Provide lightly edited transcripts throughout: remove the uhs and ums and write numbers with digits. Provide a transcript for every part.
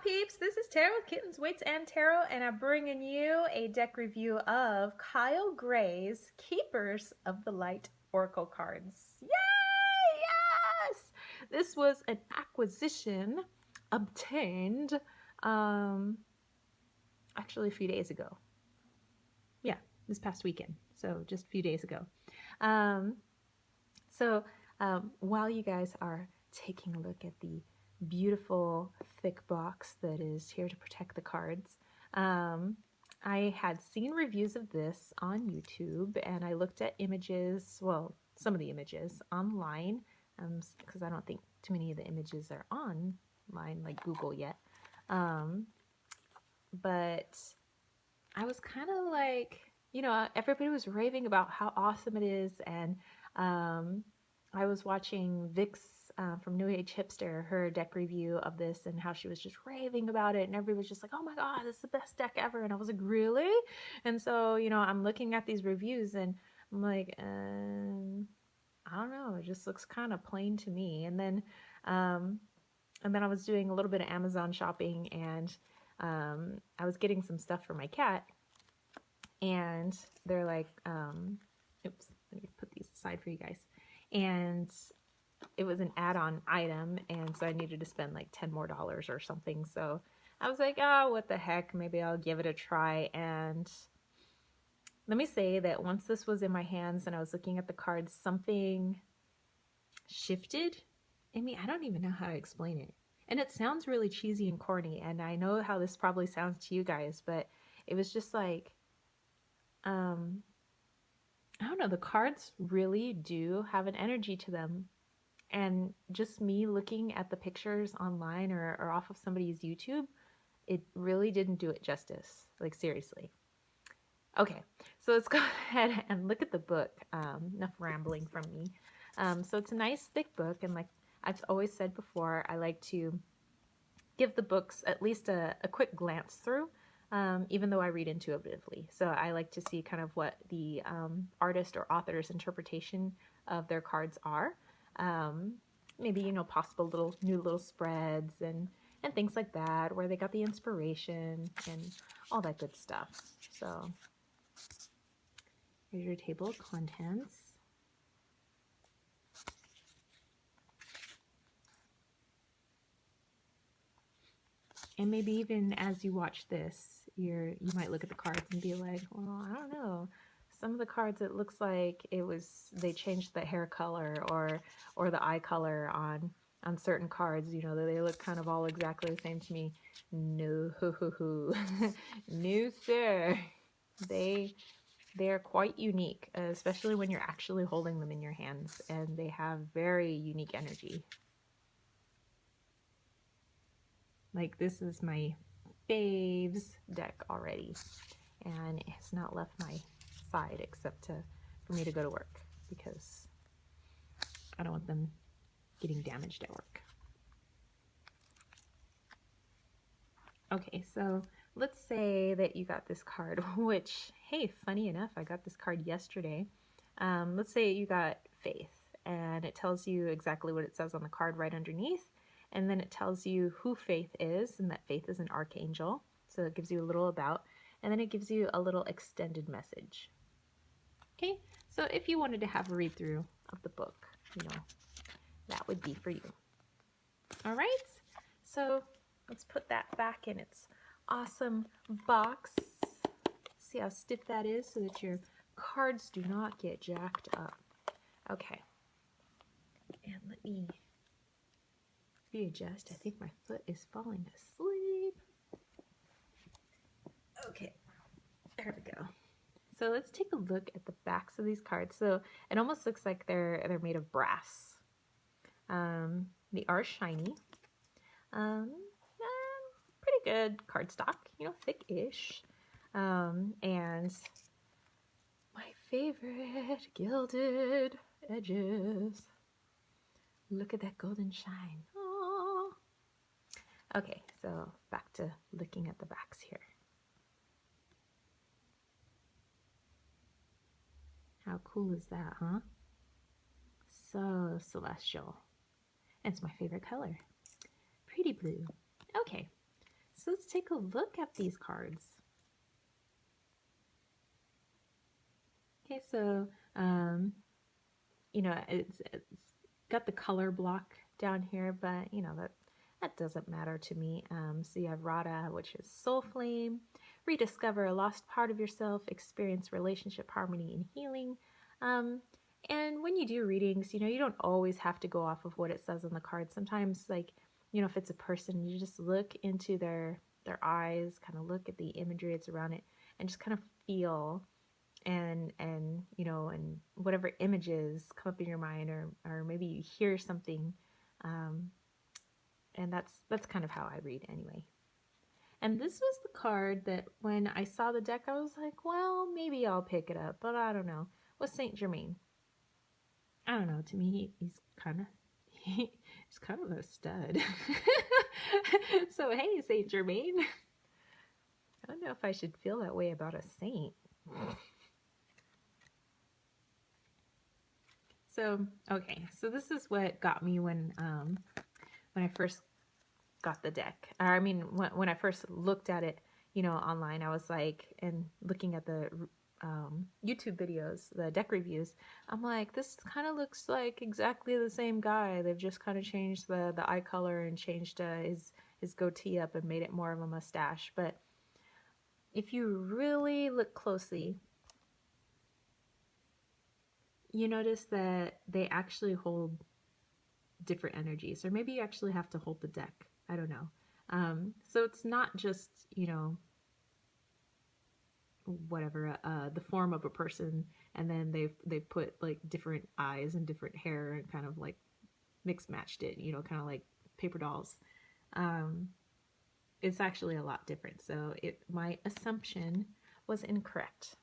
peeps, this is Tarot with Kittens, Wits, and Tarot, and I'm bringing you a deck review of Kyle Gray's Keepers of the Light Oracle cards. Yay! Yes! This was an acquisition obtained actually a few days ago. Yeah, this past weekend, so just a few days ago. While you guys are taking a look at the beautiful thick box that is here to protect the cards, I had seen reviews of this on YouTube, and I looked at images, well, some of the images online, because I don't think too many of the images are online like Google yet. But I was kind of like, everybody was raving about how awesome it is, and I was watching Vix from New Age Hipster, her deck review of this, and how she was just raving about it, and everybody was just like, oh my god, this is the best deck ever, and I was like, really? And so, I'm looking at these reviews, and I'm like, I don't know, it just looks kind of plain to me. And then I was doing a little bit of Amazon shopping, and I was getting some stuff for my cat, and they're like, oops, let me put these aside for you guys. And it was an add-on item, and so I needed to spend like $10 more or something. So I was like, oh, what the heck, maybe I'll give it a try. And let me say that once this was in my hands and I was looking at the cards, something shifted in me. I don't even know how to explain it. And it sounds really cheesy and corny, and I know how this probably sounds to you guys, but it was just like, I don't know, the cards really do have an energy to them. And just me looking at the pictures online or off of somebody's YouTube, it really didn't do it justice. Like, seriously. Okay, so let's go ahead and look at the book. Enough rambling from me. So it's a nice thick book, and like I've always said before, I like to give the books at least a quick glance through, even though I read intuitively. So I like to see kind of what the artist or author's interpretation of their cards are. Maybe, possible new little spreads and things like that, where they got the inspiration and all that good stuff. So here's your table of contents. And maybe even as you watch this, you might look at the cards and be like, well, I don't know. Some of the cards, it looks like they changed the hair color or the eye color on certain cards. They look kind of all exactly the same to me. No, no, sir. They're quite unique, especially when you're actually holding them in your hands, and they have very unique energy. Like, this is my faves deck already, and it has not left my side except for me to go to work, because I don't want them getting damaged at work. Okay, so let's say that you got this card, which, hey, funny enough, I got this card yesterday. Let's say you got Faith, and it tells you exactly what it says on the card right underneath. And then it tells you who Faith is, and that Faith is an archangel. So it gives you a little about, and then it gives you a little extended message. Okay, so if you wanted to have a read through of the book, that would be for you. All right, so let's put that back in its awesome box. See how stiff that is, so that your cards do not get jacked up. Okay, and let me readjust. I think my foot is falling asleep. Okay, there we go. So let's take a look at the backs of these cards. So it almost looks like they're made of brass. They are shiny. Pretty good cardstock, thick-ish. And my favorite, gilded edges. Look at that golden shine. Aww. Okay, so back to looking at the backs here. How cool is that, huh? So celestial. It's my favorite color. Pretty blue. Okay, So let's take a look at these cards. Okay, so it's got the color block down here, but that doesn't matter to me. So you have Radha, which is soul flame, rediscover a lost part of yourself, experience relationship harmony and healing. Um, and when you do readings, you don't always have to go off of what it says on the card. Sometimes, like, if it's a person, you just look into their eyes, kind of look at the imagery that's around it, and just kind of feel and whatever images come up in your mind, or maybe you hear something, um, and that's kind of how I read anyway. And this was the card that when I saw the deck, I was like, well, maybe I'll pick it up, but I don't know. Was Saint Germain. I don't know. To me, he's kind of he's kind of a stud. So hey, Saint Germain. I don't know if I should feel that way about a saint. So, okay, so this is what got me when I first got the deck. Or, I mean, when I first looked at it, online, I was like, and looking at the YouTube videos, the deck reviews, I'm like, this kind of looks like exactly the same guy. They've just kind of changed the eye color and changed his goatee up and made it more of a mustache. But if you really look closely, you notice that they actually hold different energies, or maybe you actually have to hold the deck. I don't know. So it's not just, whatever, the form of a person, and then they've put like different eyes and different hair and kind of like mix matched it, kind of like paper dolls. Um, it's actually a lot different. So my assumption was incorrect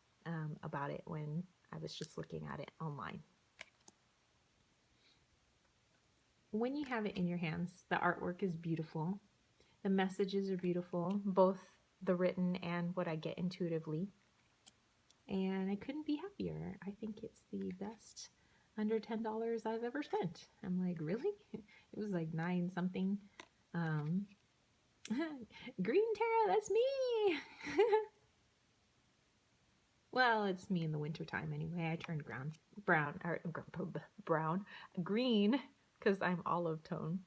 about it when I was just looking at it online. When you have it in your hands, the artwork is beautiful. The messages are beautiful, both the written and what I get intuitively. And I couldn't be happier. I think it's the best under $10 I've ever spent. I'm like, really? It was like 9 something. Green Tara, that's me. Well, it's me in the wintertime anyway. I turned green, because I'm olive tone.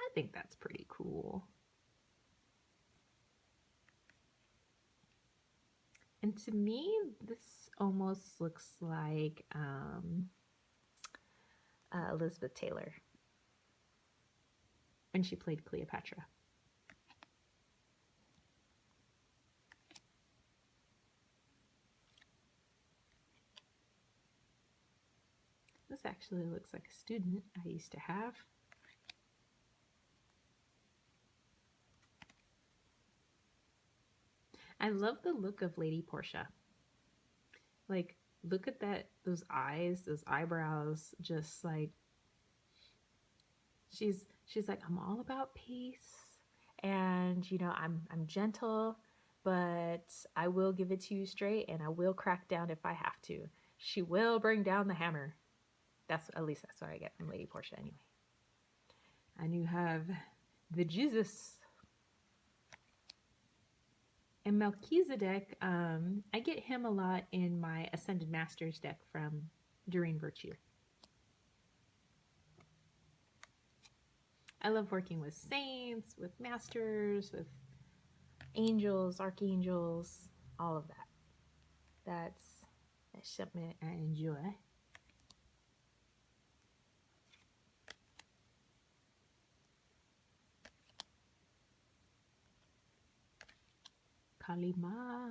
I think that's pretty cool. And to me, this almost looks like Elizabeth Taylor when she played Cleopatra. This actually looks like a student I used to have. I love the look of Lady Portia. Like, look at those eyes, those eyebrows, just like she's like, I'm all about peace, and I'm gentle, but I will give it to you straight, and I will crack down if I have to. She will bring down the hammer. At least that's what I get from Lady Portia anyway. And you have the Jesus. And Melchizedek, I get him a lot in my Ascended Masters deck from Doreen Virtue. I love working with saints, with masters, with angels, archangels, all of that. That's something I enjoy. Kali Ma.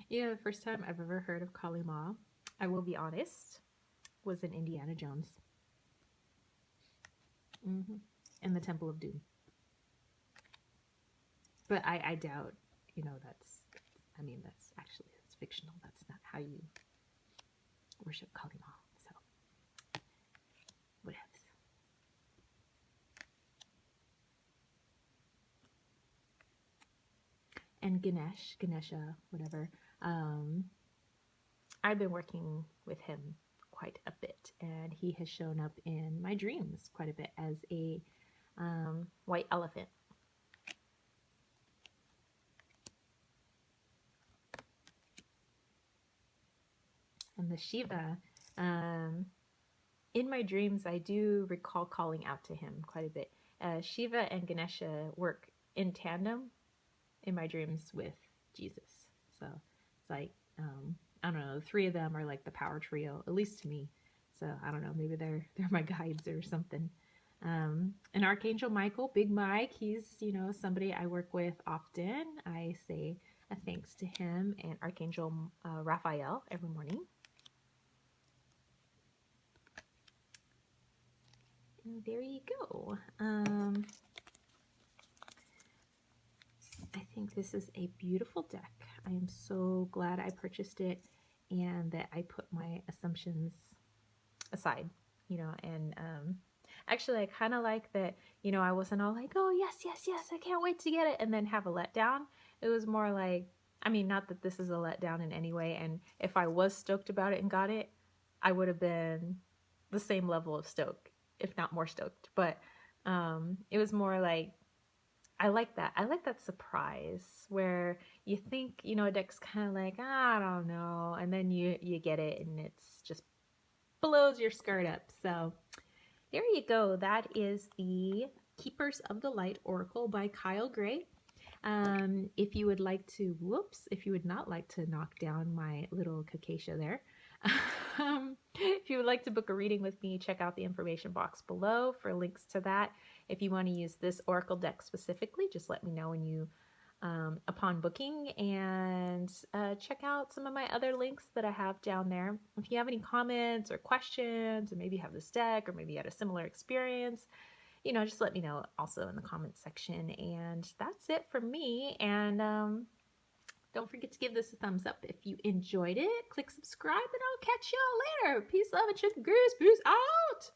The first time I've ever heard of Kali Ma, I will be honest, was in Indiana Jones. In the Temple of Doom. But I doubt, that's fictional. That's not how you worship Kali Ma. So, what else? And Ganesha, whatever. I've been working with him quite a bit, and he has shown up in my dreams quite a bit as a white elephant. And the Shiva, in my dreams, I do recall calling out to him quite a bit. Shiva and Ganesha work in tandem in my dreams with Jesus. So it's like, I don't know, the three of them are like the power trio, at least to me. So I don't know, maybe they're my guides or something. And Archangel Michael, Big Mike, he's, somebody I work with often. I say a thanks to him and Archangel Raphael every morning. And there you go. I think this is a beautiful deck. I am so glad I purchased it and that I put my assumptions aside, and actually I kind of like that, I wasn't all like, oh, yes, yes, yes, I can't wait to get it, and then have a letdown. It was more like, I mean, not that this is a letdown in any way, and if I was stoked about it and got it, I would have been the same level of stoked, if not more stoked. But it was more like, I like that. I like that surprise where you think, a deck's kind of like, I don't know, and then you get it and it's just blows your skirt up. So there you go. That is the Keepers of the Light Oracle by Kyle Gray. If you would like to, if you would not like to knock down my little Kakesha there, if you would like to book a reading with me, check out the information box below for links to that. If you want to use this Oracle deck specifically, just let me know when you upon booking, and check out some of my other links that I have down there. If you have any comments or questions, or maybe you have this deck, or maybe you had a similar experience, just let me know also in the comments section. And that's it from me. And don't forget to give this a thumbs up if you enjoyed it. Click subscribe, and I'll catch y'all later. Peace, love, and chicken grease. Peace out.